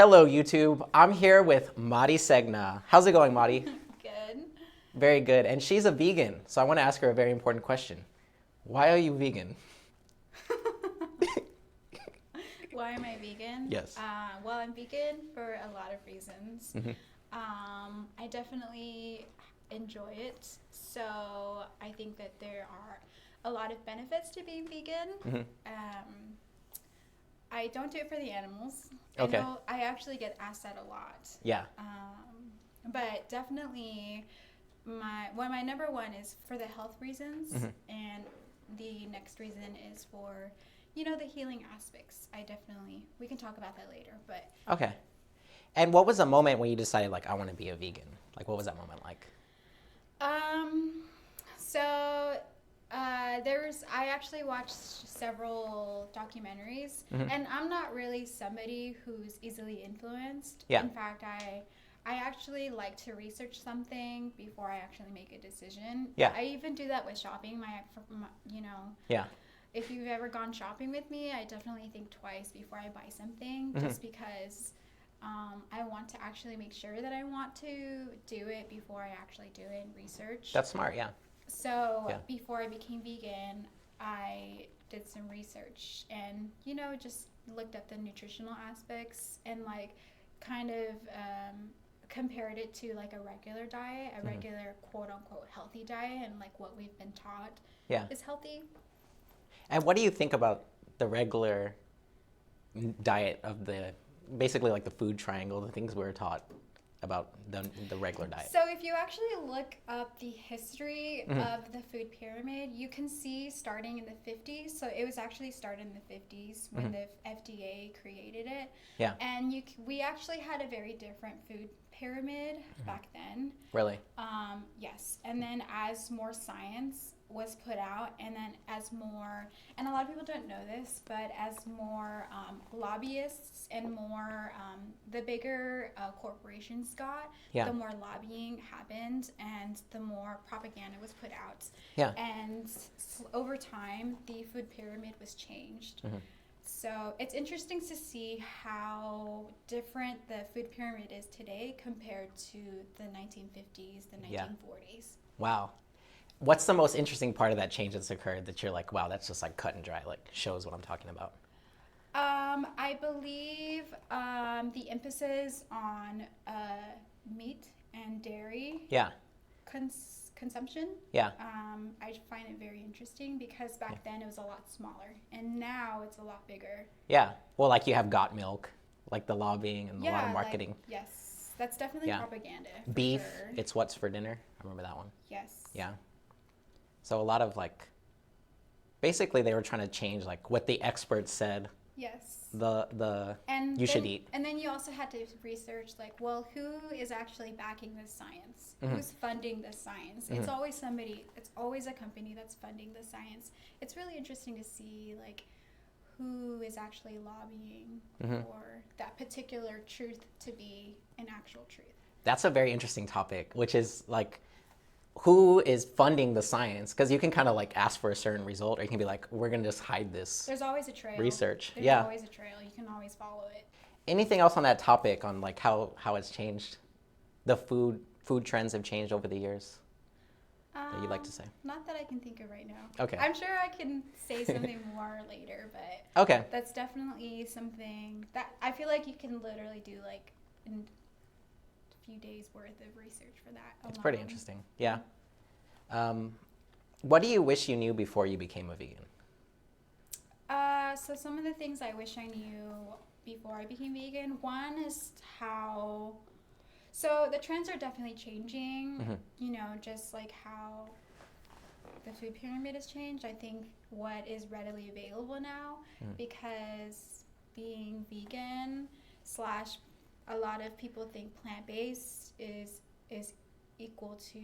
Hello, YouTube. I'm here with Mari Segna. How's it going, Mari? Good. Very good. And she's a vegan, so I want to ask her a very important question. Why are you vegan? Why am I vegan? Yes. Well, I'm vegan for a lot of reasons. I definitely enjoy it. So I think that there are a lot of benefits to being vegan. I don't do it for the animals. Okay. I know I actually get asked that a lot. Yeah. But definitely my number one is for the health reasons, and the next reason is for, the healing aspects. We can talk about that later, but. Okay. And what was the moment when you decided, like, I want to be a vegan? Like, what was that moment like? I actually watched several documentaries, and I'm not really somebody who's easily influenced. Yeah. In fact, I actually like to research something before I actually make a decision. Yeah. I even do that with shopping. Yeah. If you've ever gone shopping with me, I definitely think twice before I buy something, just because I want to actually make sure that I want to do it before I actually do it and research. That's smart, yeah. So Yeah. before I became vegan, I did some research and, just looked at the nutritional aspects and kind of compared it to like a regular diet, a regular quote unquote healthy diet, and like what we've been taught is healthy. And what do you think about the regular diet of basically like the food triangle, the things we're taught about the regular diet? So if you actually look up the history of the food pyramid, you can see starting in the 50s. So it was actually started in the 50s when the FDA created it. Yeah. And we actually had a very different food pyramid back then. Really? Yes. And then as more science was put out, and then and a lot of people don't know this, but as more lobbyists and more the bigger corporations got, the more lobbying happened and the more propaganda was put out. Yeah. And over time, the food pyramid was changed. So it's interesting to see how different the food pyramid is today compared to the 1950s, the 1940s. Wow. What's the most interesting part of that change that's occurred that you're like, wow, that's just like cut and dry, like shows what I'm talking about? I believe the emphasis on meat and dairy consumption. Yeah. I find it very interesting because back then it was a lot smaller, and now it's a lot bigger. Yeah. Well, like you have got milk, like the lobbying and a lot of marketing. Yes, that's definitely propaganda. Beef, sure. It's what's for dinner. I remember that one. Yes. Yeah. So a lot of basically they were trying to change like what the experts said. Yes. You should eat. And then you also had to research who is actually backing this science? Who's funding this science? It's always it's always a company that's funding the science. It's really interesting to see who is actually lobbying for that particular truth to be an actual truth. That's a very interesting topic, which is who is funding the science? Because you can kind of ask for a certain result, or you can be like, we're going to just hide this. There's always a trail. Research. There's always a trail. You can always follow it. Anything else on that topic on how it's changed? The food trends have changed over the years that you'd like to say? Not that I can think of right now. Okay. I'm sure I can say something more later, but okay. That's definitely something that I feel like you can literally do in few days worth of research for that alone. It's pretty interesting. Yeah. What do you wish you knew before you became a vegan? So some of the things I wish I knew before I became vegan, one is so the trends are definitely changing, just like how the food pyramid has changed. I think what is readily available now, because being vegan / a lot of people think plant-based is equal to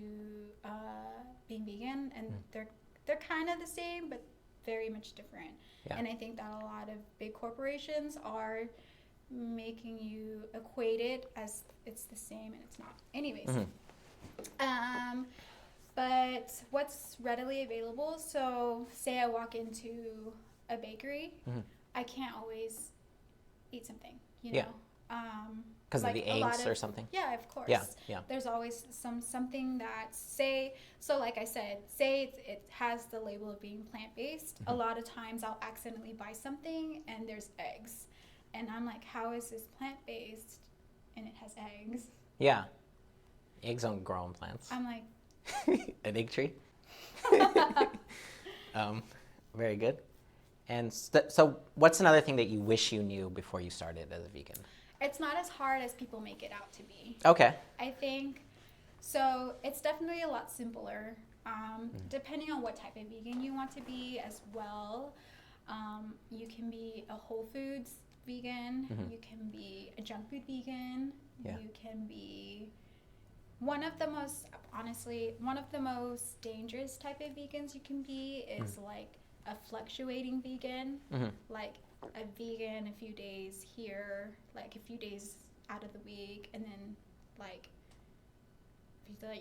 being vegan, and they're kind of the same, but very much different. Yeah. And I think that a lot of big corporations are making you equate it as it's the same, and it's not. Anyways, but what's readily available? So say I walk into a bakery, I can't always eat something, you know. Because like of the a lot eggs or something? Yeah, of course. Yeah. There's always something that so like I said, it has the label of being plant-based. A lot of times I'll accidentally buy something and there's eggs. And I'm like, how is this plant-based and it has eggs? Yeah. Eggs don't grow on plants. I'm like, An egg tree? Very good. And so what's another thing that you wish you knew before you started as a vegan? it's not as hard as people make it out to be. Okay. I think so. It's definitely a lot simpler, depending on what type of vegan you want to be as well. You can be a whole foods vegan. You can be a junk food vegan. Yeah. You can be one of the most dangerous type of vegans you can be is like a fluctuating vegan, like a vegan a few days here, like a few days out of the week, and then like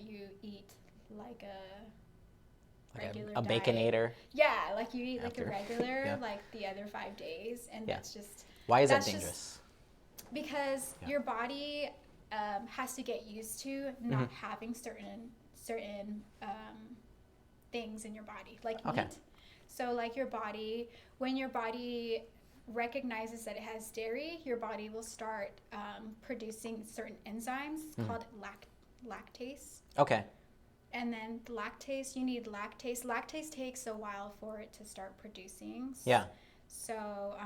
you eat like a regular a diet. baconator. Yeah, like you eat like After. a regular Yeah. like the other 5 days, and Yeah. that's just Why is that that's just- dangerous? because Yeah. your body has to get used to not having certain things in your body, like Okay. meat. So like when your body recognizes that it has dairy, your body will start producing certain enzymes called lactase. Okay. And then lactase, you need lactase. Lactase takes a while for it to start producing. Yeah. So,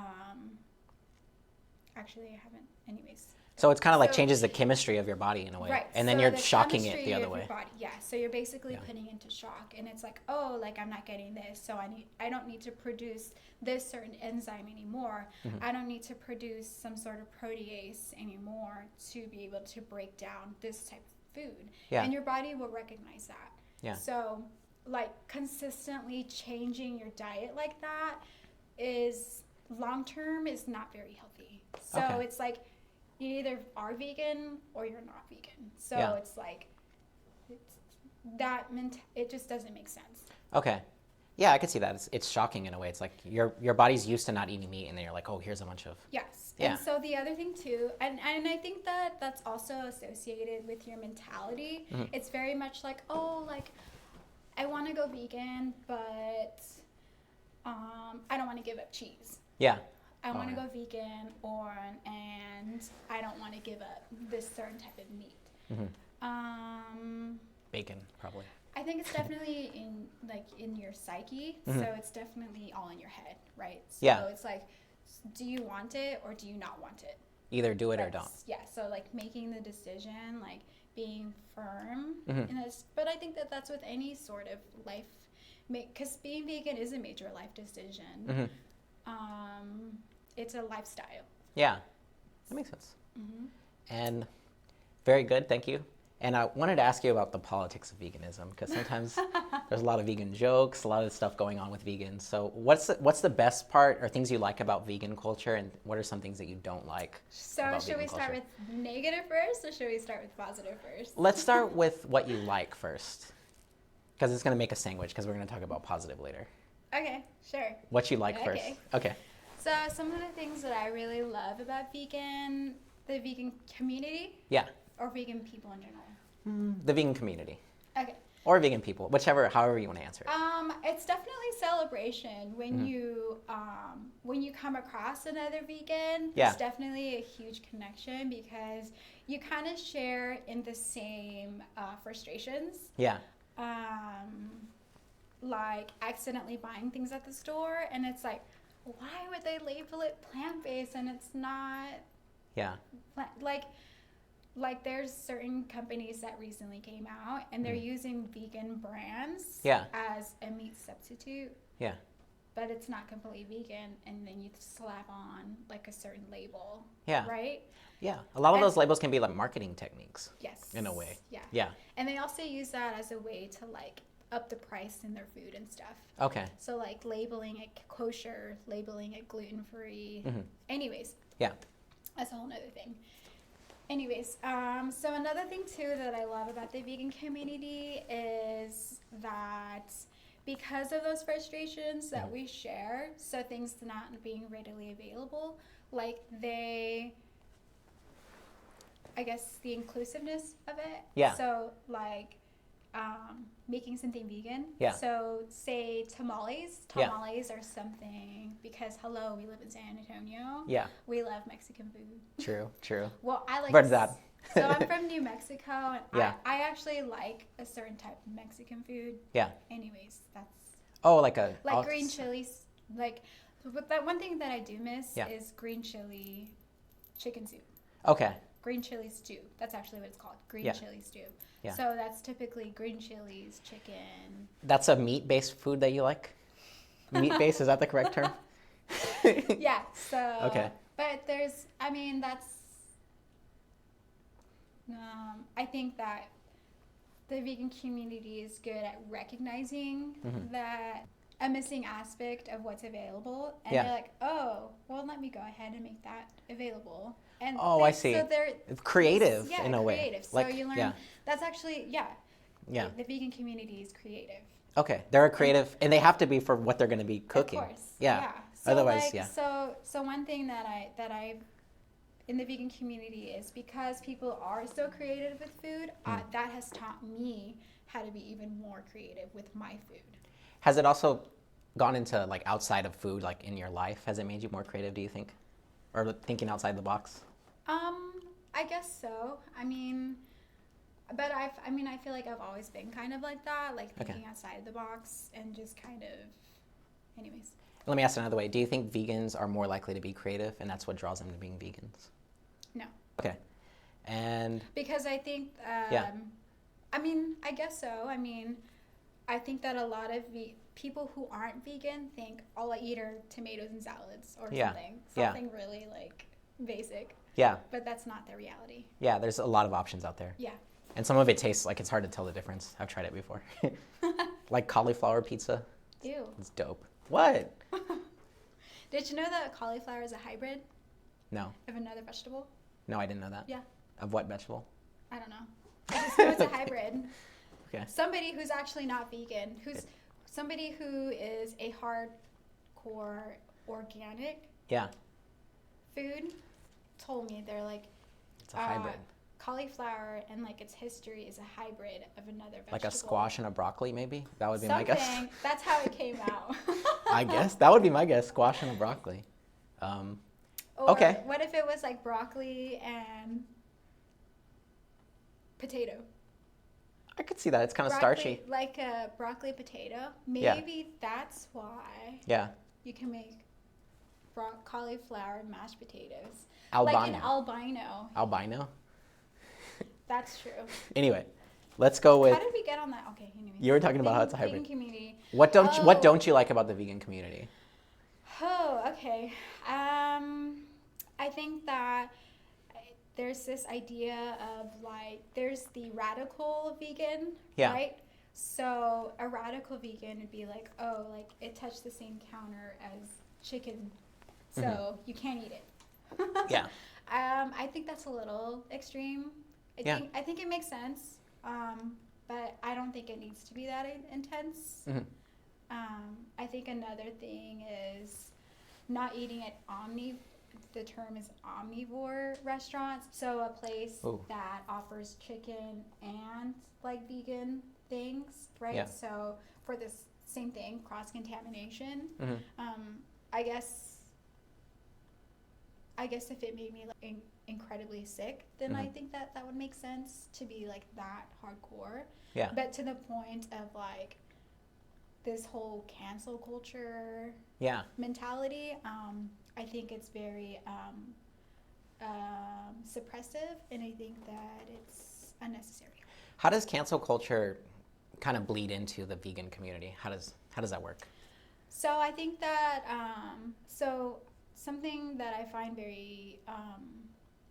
actually, I haven't. Anyways. So it's kind of like So- changes the chemistry of your body in a way. Right. And then so you're the shocking it chemistry the other of your way. body. Yeah. So you're basically Yeah. putting into shock, and it's like, oh, like I'm not getting this, so I don't need to produce this certain enzyme anymore. I don't need to produce some sort of protease anymore to be able to break down this type of food. Yeah. And your body will recognize that. Yeah. So, like consistently changing your diet like that is long term is not very healthy. So Okay. it's like you either are vegan or you're not vegan. So Yeah. it's like it just doesn't make sense. Okay. Yeah, I could see that. It's shocking in a way. It's like your body's used to not eating meat, and then you're like, oh, here's a bunch of. Yes. Yeah. And so the other thing too, and I think that that's also associated with your mentality. It's very much like, oh, like I want to go vegan, but I don't want to give up cheese. Yeah. I want to yeah. go vegan, and I don't want to give up this certain type of meat. Bacon, probably. I think it's definitely in your psyche, so it's definitely all in your head, right? So Yeah. it's like, do you want it or do you not want it? Either do it or don't. That's- Yeah, so like making the decision, like being firm in this. But I think that that's with any sort of life, because being vegan is a major life decision. It's a lifestyle. Yeah. That makes sense. And very good, thank you. And I wanted to ask you about the politics of veganism, because sometimes there's a lot of vegan jokes, a lot of stuff going on with vegans. So what's the best part or things you like about vegan culture, and what are some things that you don't like So about should vegan we start culture? with negative first, or should we start with positive first? Let's start with what you like first, because it's going to make a sandwich, because we're going to talk about positive later. Okay, sure. What you like Okay. first. Okay. So some of the things that I really love about the vegan community, Yeah. or vegan people in general. The vegan community. Okay. Or vegan people, however you want to answer it. It's definitely celebration when you come across another vegan. Yeah. It's definitely a huge connection because you kind of share in the same frustrations. Yeah. Like accidentally buying things at the store, and it's like, why would they label it plant-based and it's not Yeah. like there's certain companies that recently came out and they're using vegan brands Yeah. as a meat substitute, Yeah. but it's not completely vegan, and then you slap on like a certain label. Yeah. Right? Yeah. A lot of And- those labels can be like marketing techniques Yes. in a way. Yeah. Yeah. And they also use that as a way to like up the price in their food and stuff. Okay. So like labeling it kosher, labeling it gluten-free. Anyways, Yeah. that's a whole nother thing. Anyways, so another thing too that I love about the vegan community is that because of those frustrations that we share, so things not being readily available, like I guess, the inclusiveness of it. Yeah. So, like, making something vegan. Yeah. So, say tamales. Yeah. Tamales are something, because, hello, we live in San Antonio. Yeah. We love Mexican food. True, true. Well, I like... Where's that? So, I'm from New Mexico, and Yeah. I actually like a certain type of Mexican food. Yeah. Anyways, that's... Oh, like green chilies. Like, but that one thing that I do miss Yeah. is green chili chicken soup. Okay. Green chili stew. That's actually what it's called. Green Yeah. chili stew. Yeah. So that's typically green chilies, chicken. That's a meat-based food that you like? Meat-based, is that the correct term? Yeah. So. Okay. But there's, I mean, that's. I think that the vegan community is good at recognizing that a missing aspect of what's available, and Yeah. they're like, oh, well, let me go ahead and make that available. And I see. So they're creative yeah, in a way. creative. So Like, you learn. yeah. That's actually Yeah. The vegan community is creative. Okay, they're a creative, and they have to be for what they're going to be cooking. Of course. Yeah. So Otherwise, like, yeah. So one thing that I in the vegan community is because people are so creative with food, that has taught me how to be even more creative with my food. Has it also gone into like outside of food, like in your life? Has it made you more creative, do you think? Or thinking outside the box? I guess so. I mean, but I feel like I've always been kind of like that, like thinking outside the box and just kind of, anyways. Let me ask it another way. Do you think vegans are more likely to be creative, and that's what draws them to being vegans? No. Okay. And because I think, I mean, I guess so. I mean, I think that a lot of people who aren't vegan think all I eat are tomatoes and salads or something really like basic. Yeah. But that's not the reality. Yeah, there's a lot of options out there. Yeah. And some of it tastes like it's hard to tell the difference. I've tried it before. Like cauliflower pizza. Ew. It's dope. What? Did you know that cauliflower is a hybrid? No. Of another vegetable? No, I didn't know that. Yeah. Of what vegetable? I don't know. I just know it's a hybrid. Okay. Somebody who's actually not vegan, somebody who is a hardcore organic food, told me they're like, it's a hybrid. Cauliflower and like its history is a hybrid of another vegetable. Like a squash and a broccoli, maybe? That would be my guess. That's how it came out. I guess that would be my guess. Squash and a broccoli. Or okay. What if it was like broccoli and potato? I could see that. It's kind of starchy. Like a broccoli potato. Maybe that's why. Yeah. You can make cauliflower mashed potatoes. Albino. Like an albino. Albino? That's true. Anyway, let's go with. How did we get on that? Okay, anyways. You were talking about how it's a hybrid. Vegan community. What don't you like about the vegan community? Oh, okay. I think that there's this idea of like there's the radical vegan, right? So a radical vegan would be like, oh, like it touched the same counter as chicken, so you can't eat it. Yeah. I think that's a little extreme. I think it makes sense, but I don't think it needs to be that intense. I think another thing is not eating at the term is omnivore restaurants. So a place that offers chicken and like vegan things, right? Yeah. So for this same thing, cross-contamination, I guess if it made me like incredibly sick, then I think that would make sense to be like that hardcore. Yeah. But to the point of like this whole cancel culture mentality, I think it's very suppressive, and I think that it's unnecessary. How does cancel culture kind of bleed into the vegan community? How does that work? So I think that something that I find very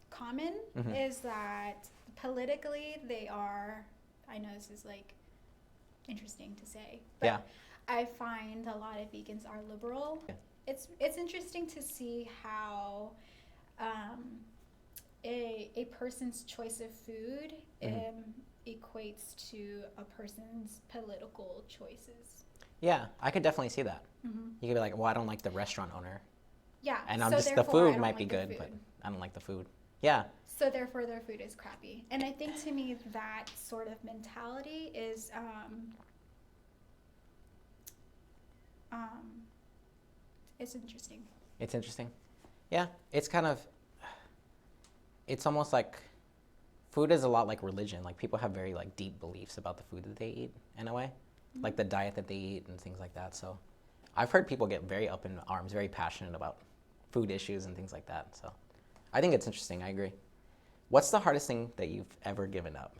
common is that politically they are, I know this is like interesting to say, but I find a lot of vegans are liberal. Yeah. It's interesting to see how a person's choice of food equates to a person's political choices. Yeah, I could definitely see that. You could be like, well, I don't like the restaurant owner. Yeah. And the food might be good, but I don't like the food. Yeah. So therefore their food is crappy. And I think to me that sort of mentality is it's interesting. It's interesting. Yeah. It's kind of, it's almost like food is a lot like religion. Like people have very like deep beliefs about the food that they eat in a way, like the diet that they eat and things like that. So I've heard people get very up in arms, very passionate about food issues and things like that. So I think it's interesting. I agree. What's the hardest thing that you've ever given up?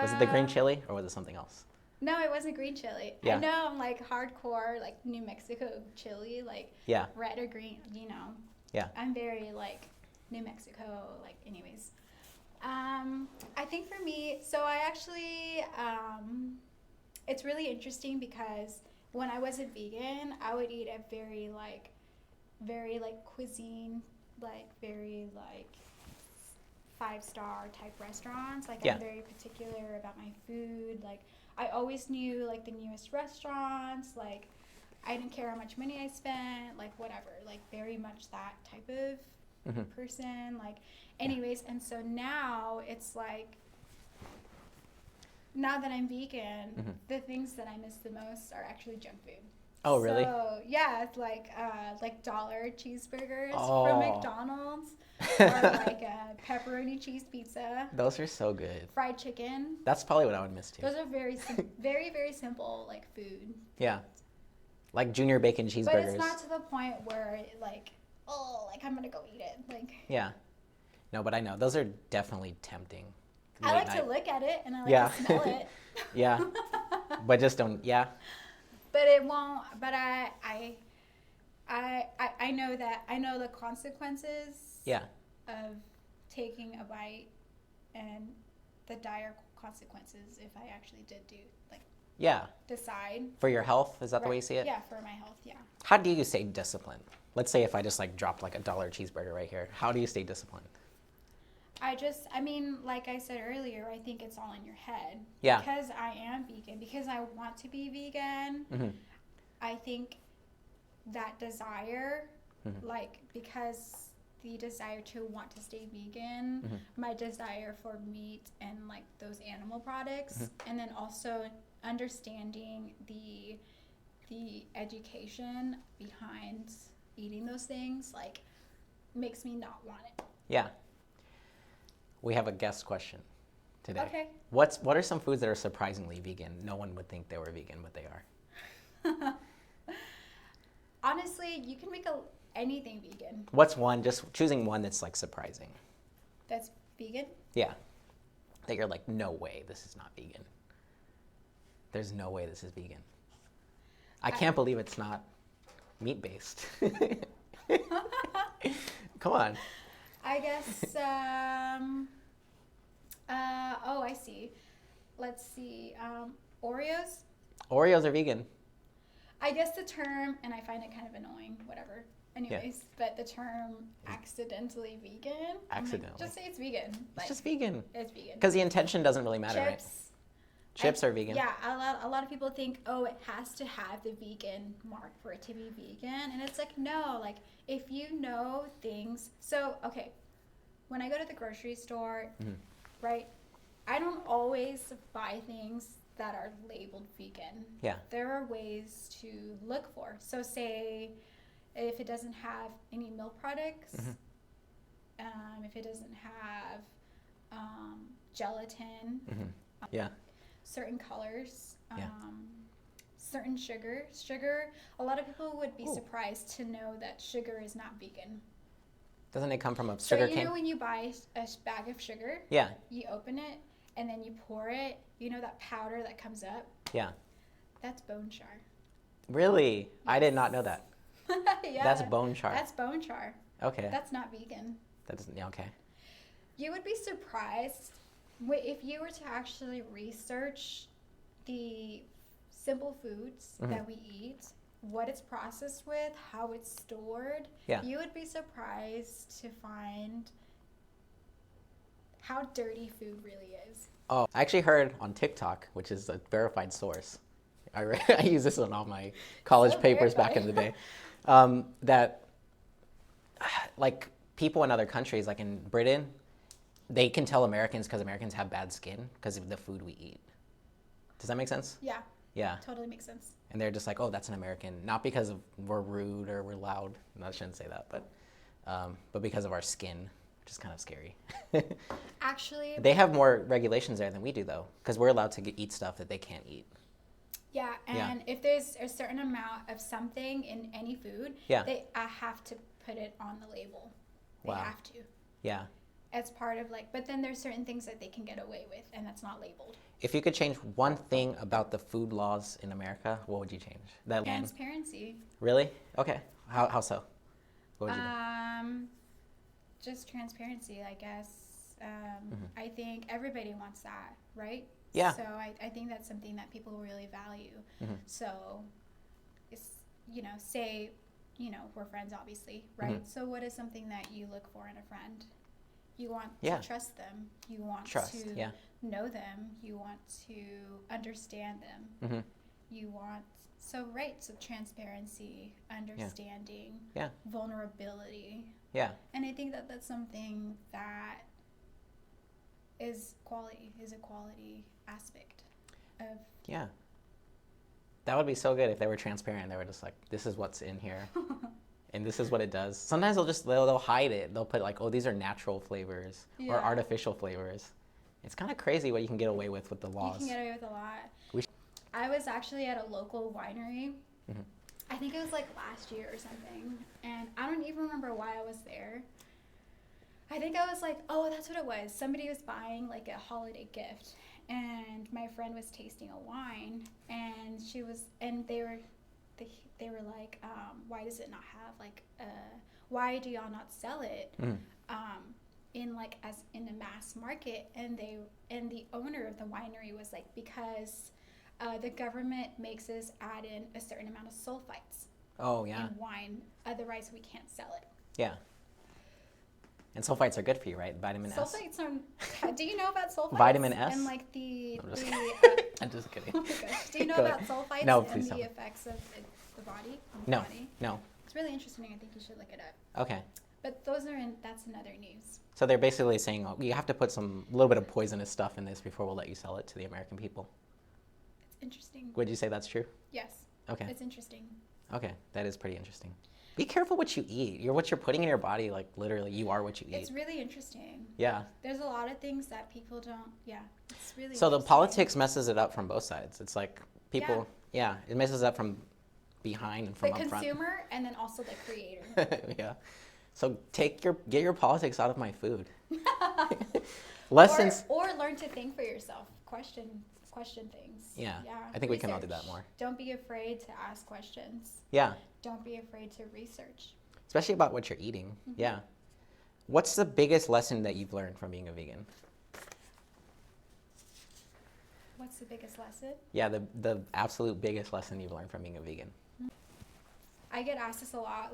Was it the green chili or was it something else? No, it wasn't green chili. Yeah. I know I'm like hardcore, like New Mexico chili, like Yeah. red or green, you know. Yeah. I'm very like New Mexico, like anyways. I think for me, so I actually, it's really interesting because when I wasn't vegan, I would eat at very like cuisine, like very like 5-star type restaurants. Like Yeah. I'm very particular about my food. Like I always knew like the newest restaurants. Like I didn't care how much money I spent. Like whatever. Like very much that type of person. Like anyways, and so now it's like now that I'm vegan, the things that I miss the most are actually junk food. Oh, really? So yeah, it's like dollar cheeseburgers Oh. from McDonald's, or like a pepperoni cheese pizza, Those are so good. fried chicken. That's probably what I would miss too. Those are very very simple like food. Yeah. Like junior bacon cheeseburgers. But it's not to the point where like I'm gonna go eat it. Like Yeah. No, but I know those are definitely tempting. I Late like night. to look at it and I like Yeah. to smell it. Yeah. But just don't. Yeah. But it won't. But I know that I know the consequences. Yeah. Of taking a bite and the dire consequences if I actually did Yeah. decide. For your health, is that the way you see it? Yeah, for my health, yeah. How do you stay disciplined? Let's say if I just like dropped like a dollar cheeseburger right here. How do you stay disciplined? I mean, like I said earlier, I think it's all in your head. Yeah. Because I am vegan, because I want to be vegan, I think that desire, like, because the desire to want to stay vegan, my desire for meat and like those animal products, and then also understanding the education behind eating those things, like, makes me not want it. Yeah. We have a guest question today. Okay. What are some foods that are surprisingly vegan? No one would think they were vegan, but they are. Honestly, you can make anything vegan. What's one? Just choosing one that's like surprising. That's vegan? Yeah. That you're like, no way, this is not vegan. There's no way this is vegan. I can't believe it's not meat-based. Come on. I guess, I see. Let's see, Oreos? Oreos are vegan. I guess the term, and I find it kind of annoying, whatever. Anyways, but the term accidentally vegan. Accidentally. Like, just say it's vegan. Like, It's just vegan. It's vegan. Because the intention doesn't really matter, right? Chips are vegan. Yeah, a lot of people think, oh, it has to have the vegan mark for it to be vegan. And it's like, no, like, if you know things. So, okay, when I go to the grocery store, right, I don't always buy things that are labeled vegan. Yeah. There are ways to look for. So, say if it doesn't have any milk products, if it doesn't have gelatin, Yeah. certain colors, Yeah. certain sugar. A lot of people would be surprised to know that sugar is not vegan. Doesn't it come from a So sugar you cane? know when you buy a bag of sugar, Yeah. you open it and then you pour it, you know that powder that comes up? Yeah. That's bone char. Really? I did not know that. Yeah. That's bone char. That's bone char. Okay. That's not vegan. Yeah, okay. You would be surprised if you were to actually research the simple foods that we eat, what it's processed with, how it's stored. Yeah. You would be surprised to find how dirty food really is. Oh, I actually heard on TikTok, which is a verified source. I use this on all my college So papers back in the day. That like people in other countries, like in Britain, they can tell Americans because Americans have bad skin because of the food we eat. Does that make sense? Yeah. Yeah. Totally makes sense. And they're just like, oh, that's an American. Not because we're rude or we're loud. No, I shouldn't say that, but because of our skin, which is kind of scary. Actually, they have more regulations there than we do, though, because we're allowed to eat stuff that they can't eat. Yeah, and if there's a certain amount of something in any food, they have to put it on the label. They have to. Yeah. As part of but then there's certain things that they can get away with, and that's not labeled. If you could change one thing about the food laws in America, what would you change? Transparency. Really? Okay. How so? What would you do? Just transparency, I guess. I think everybody wants that, right? Yeah. So I think that's something that people really value. So, it's, say, we're friends, obviously, right? So what is something that you look for in a friend? You want to trust them. You want to know them. You want to understand them. You want, so transparency, understanding, vulnerability. Yeah. And I think that that's something that is a quality aspect of. Yeah. That would be so good if they were transparent. They were just like, this is what's in here. And this is what it does. Sometimes they'll hide it. They'll put like, oh, these are natural flavors or artificial flavors. It's kind of crazy what you can get away with the laws. You can get away with a lot. I was actually at a local winery. I think it was last year or something. And I don't even remember why I was there. I think I was like, oh, that's what it was. Somebody was buying a holiday gift. And my friend was tasting a wine. And they were like, why does it not have why do y'all not sell it as in the mass market? And the owner of the winery was like, because the government makes us add in a certain amount of sulfites in wine, otherwise we can't sell it. Yeah. And sulfites are good for you, right? Vitamin S. Sulfites are. Do you know about sulfites? Vitamin S. And I'm just kidding. Oh my gosh. Do you know about sulfites and the effects of the body? No. It's really interesting. I think you should look it up. Okay. But that's another news. So they're basically saying, oh, you have to put a little bit of poisonous stuff in this before we'll let you sell it to the American people. It's interesting. Would you say that's true? Yes. Okay. It's interesting. Okay, that is pretty interesting. Be careful what you eat. What you're putting in your body, literally, you are what you eat. It's really interesting. Yeah. There's a lot of things that people don't. Yeah. It's really. So the politics messes it up from both sides. It's like people. Yeah. It messes it up from behind and from up front. The consumer and then also the creator. Yeah. So get your politics out of my food. Lessons. Or learn to think for yourself. Question things. Yeah. I think we can all do that more. Don't be afraid to ask questions. Yeah. Don't be afraid to research. Especially about what you're eating. Yeah. What's the biggest lesson that you've learned from being a vegan? What's the biggest lesson? Yeah, the absolute biggest lesson you've learned from being a vegan. I get asked this a lot,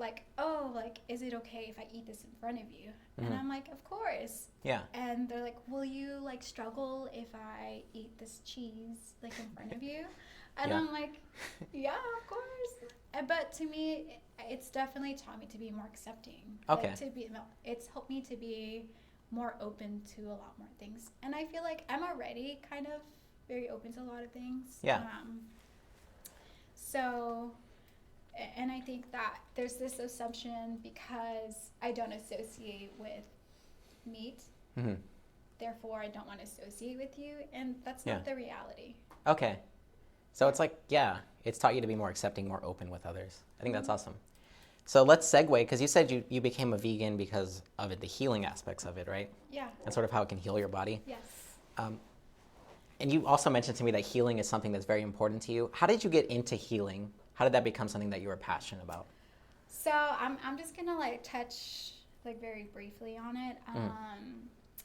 is it okay if I eat this in front of you? And I'm like, of course. Yeah. And they're like, will you struggle if I eat this cheese in front of you? And I'm like, yeah, of course. But to me, it's definitely taught me to be more accepting. Okay. It's helped me to be more open to a lot more things. And I feel like I'm already kind of very open to a lot of things. Yeah. And I think that there's this assumption because I don't associate with meat, therefore I don't want to associate with you, and that's not the reality. Okay. So it's it's taught you to be more accepting, more open with others. I think that's awesome. So let's segue, because you said you became a vegan because of the healing aspects of it, right? Yeah. And sort of how it can heal your body. Yes. And you also mentioned to me that healing is something that's very important to you. How did you get into healing? How did that become something that you were passionate about? So I'm just gonna touch very briefly on it.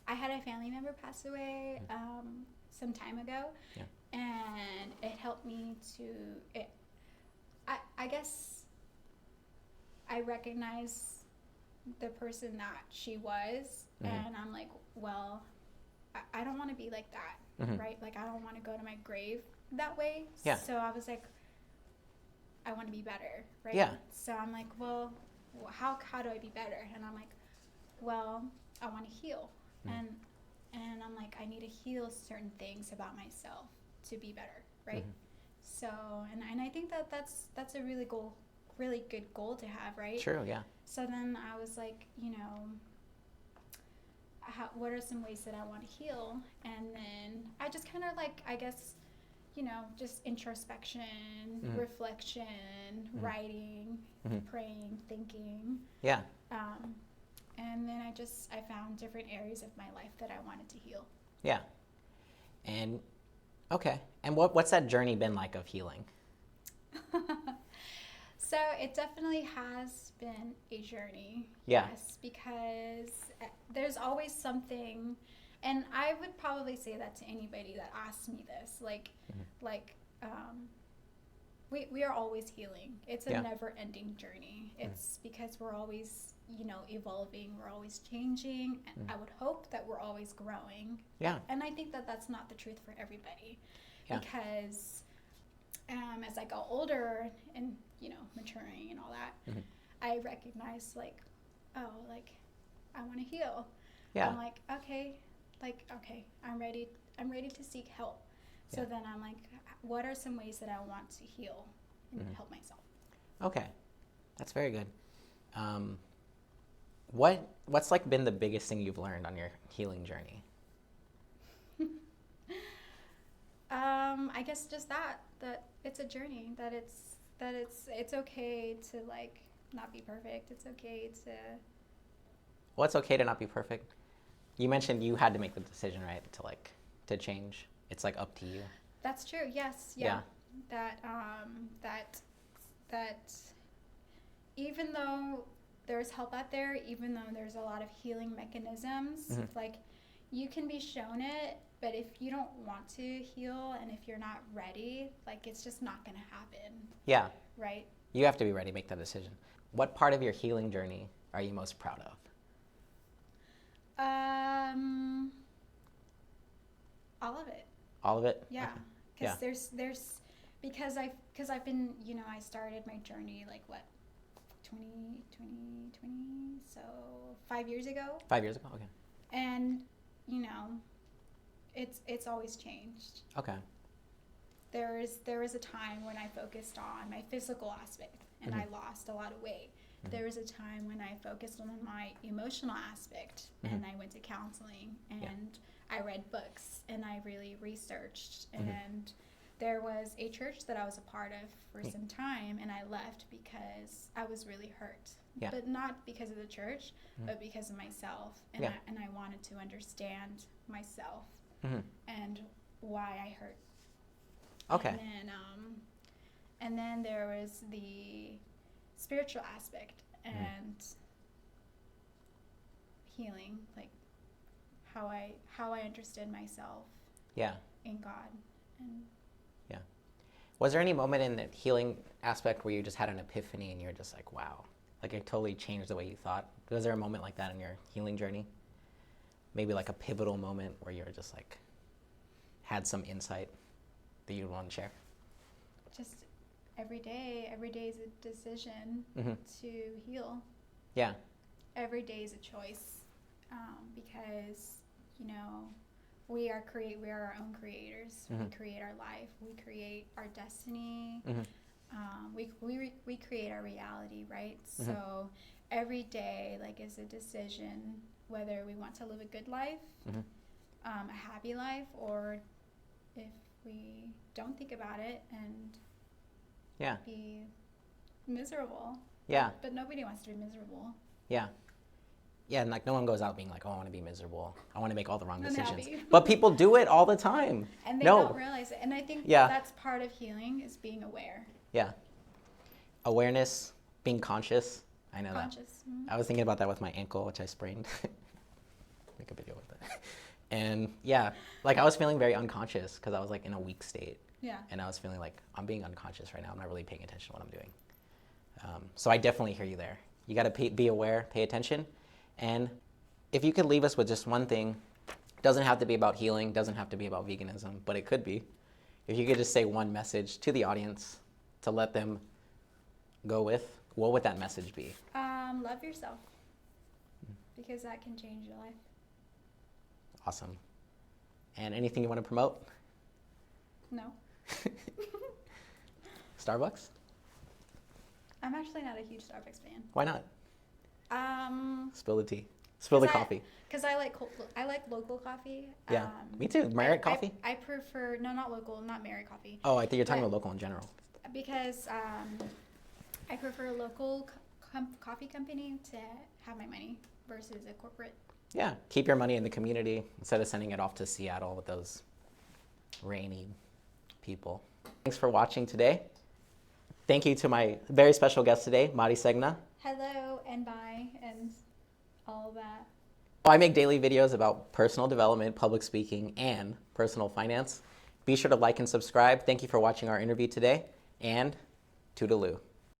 I had a family member pass away some time ago, and it helped me to. I guess I recognize the person that she was, and I'm like, well, I don't want to be like that, right? I don't want to go to my grave that way. Yeah. So I was like, I want to be better, right? Yeah. So I'm like, well, how do I be better? And I'm like, well, I want to heal. And I'm like, I need to heal certain things about myself to be better, right? So, and I think that's a really good goal to have, right? True, yeah. So then I was like, what are some ways that I want to heal? And then I just kind of like, I guess, just introspection, reflection, writing, praying, thinking. Yeah. And then I found different areas of my life that I wanted to heal. Yeah. And okay. And what's that journey been like of healing? So it definitely has been a journey. Yeah. Yes, because there's always something, and I would probably say that to anybody that asks me this, we are always healing. It's a never-ending journey. It's because we're always, evolving, we're always changing, and I would hope that we're always growing. Yeah. And I think that that's not the truth for everybody. Yeah. Because as I got older and, maturing and all that, I recognize I want to heal. Yeah. I'm like, okay, I'm ready to seek help. So then I'm like, what are some ways that I want to heal and help myself? Okay. That's very good. What's been the biggest thing you've learned on your healing journey? I guess just that it's a journey, that it's okay to not be perfect. It's okay to. Well, it's okay to not be perfect. You mentioned you had to make the decision, right, to change. It's up to you. That's true. Yes. Yeah. That even though there's help out there, even though there's a lot of healing mechanisms, you can be shown it, but if you don't want to heal and if you're not ready, it's just not going to happen. Yeah. Right? You have to be ready to make that decision. What part of your healing journey are you most proud of? All of it. All of it? Yeah. Because there's because I've been, I started my journey 2020, so 5 years ago. 5 years ago, okay. And it's always changed. Okay. There was a time when I focused on my physical aspect and I lost a lot of weight. There was a time when I focused on my emotional aspect and I went to counseling and I read books and I really researched. And there was a church that I was a part of for some time, and I left because I was really hurt. Yeah. But not because of the church, but because of myself. And I wanted to understand myself and why I hurt. Okay. And then there was the spiritual aspect and healing, how I understood myself. Yeah. In God. And yeah. Was there any moment in the healing aspect where you just had an epiphany and you were just like, wow, it totally changed the way you thought? Was there a moment like that in your healing journey? Maybe a pivotal moment where you were just had some insight that you'd want to share? Just every day is a decision to heal. Yeah. Every day is a choice, because we are our own creators. We create our life. We create our destiny. We create our reality, right? So every day is a decision whether we want to live a good life, a happy life, or if we don't think about it and be miserable. Yeah. But nobody wants to be miserable. Yeah. Yeah, and no one goes out being oh, I want to be miserable. I want to make all the wrong decisions. But people do it all the time. And they don't realize it. And I think that's part of healing, is being aware. Yeah. Awareness, being conscious. I know that. I was thinking about that with my ankle, which I sprained. Make a video with that. And I was feeling very unconscious because I was in a weak state. Yeah. And I was feeling I'm being unconscious right now. I'm not really paying attention to what I'm doing. So I definitely hear you there. You got to be aware, pay attention. And if you could leave us with just one thing, doesn't have to be about healing, doesn't have to be about veganism, but it could be. If you could just say one message to the audience to let them go with, what would that message be? Love yourself. because that can change your life. Awesome. And anything you want to promote? No. Starbucks? I'm actually not a huge Starbucks fan. Why not? Spill the tea. Spill the coffee. Because I like local coffee. Yeah, me too. Merit coffee? I prefer, no, not local, not Merit coffee. Oh, I think you're talking about local in general. Because I prefer a local coffee company to have my money versus a corporate. Yeah, keep your money in the community instead of sending it off to Seattle with those rainy people. Thanks for watching today. Thank you to my very special guest today, Mari Segna. Hello and bye and all that. I make daily videos about personal development, public speaking, and personal finance. Be sure to like and subscribe. Thank you for watching our interview today, and toodaloo.